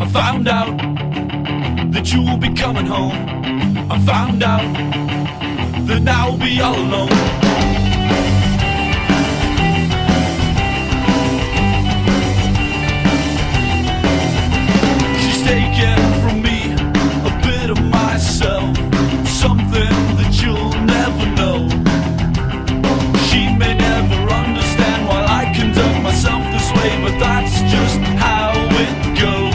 I found out that you will be coming home. I found out that now I'll be all alone. She's taken from me a bit of myself, something that you'll never know. She may never understand why I conduct myself this way, but that's just how it goes.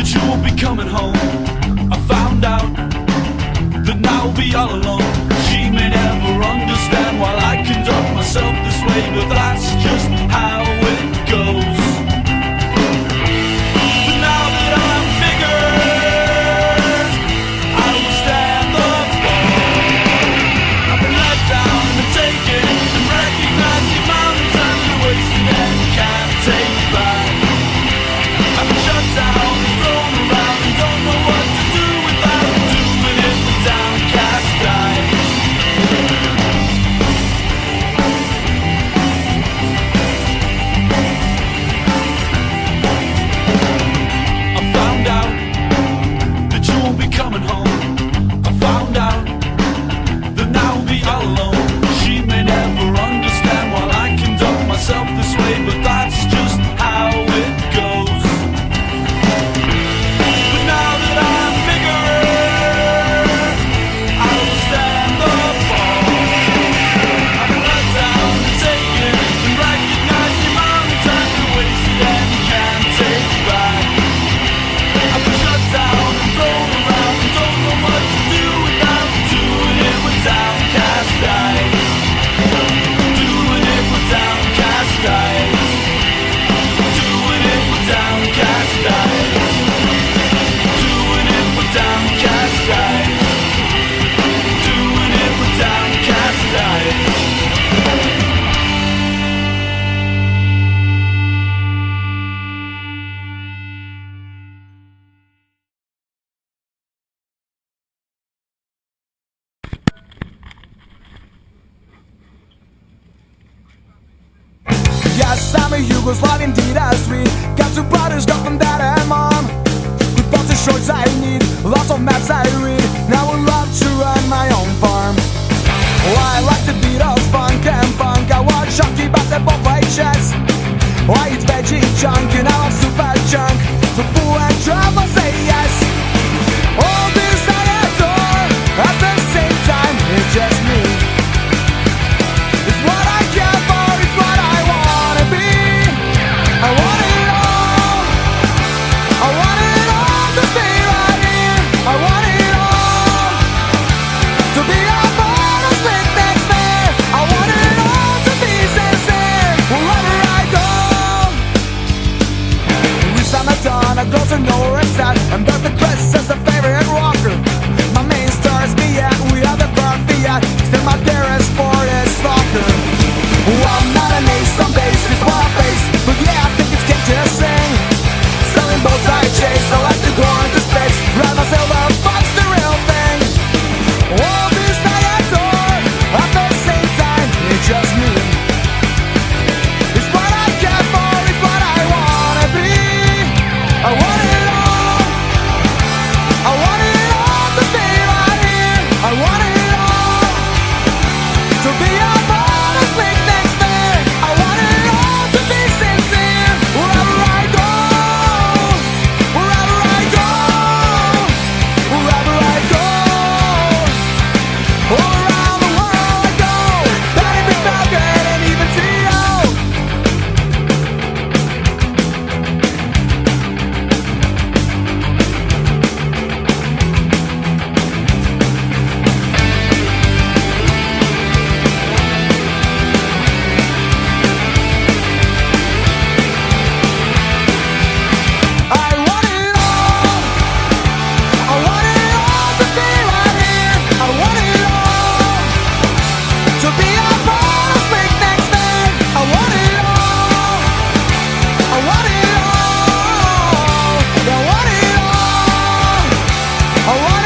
You will be coming home. I found out that now I'll be all alone. She may never understand why I conduct myself this way, but that's just how it goes. But now that I'm bigger, I will stand the fall. I've been let down and been taken, and recognize the amount of time you wasted and can't take back. I've been shut down. Coming home, I found out that now I'll be all alone. She may never understand why I conduct myself this way, but that's just how it goes. But now that I'm bigger, I will stand the fall. I've been let down and taken, and recognize the amount of time you wasted and can't take back. I've been shut down and thrown around, don't know what to do without doing it with downcast eyes. Doing it with downcast eyes. Doing it with downcast eyes. Doing it with downcast eyes. Doing it with downcast eyes. Yes, I'm a Yugoslav indeed as we got two brothers, got from dad and mom. With belts and shorts I need, lots of maps I read. Now I love to run my own farm. Oh, I like the beat of funk and punk. I watch hockey, basketball, play chess. Oh, I eat veggie junk and I love super junk. So fool and drum, I say yes. All this I adore, at the same time, it's just me. It's what I care for, it's what I wanna be. I want it all. I want it all to stay right here. I want it all to be a part of split next fair. I want I wanna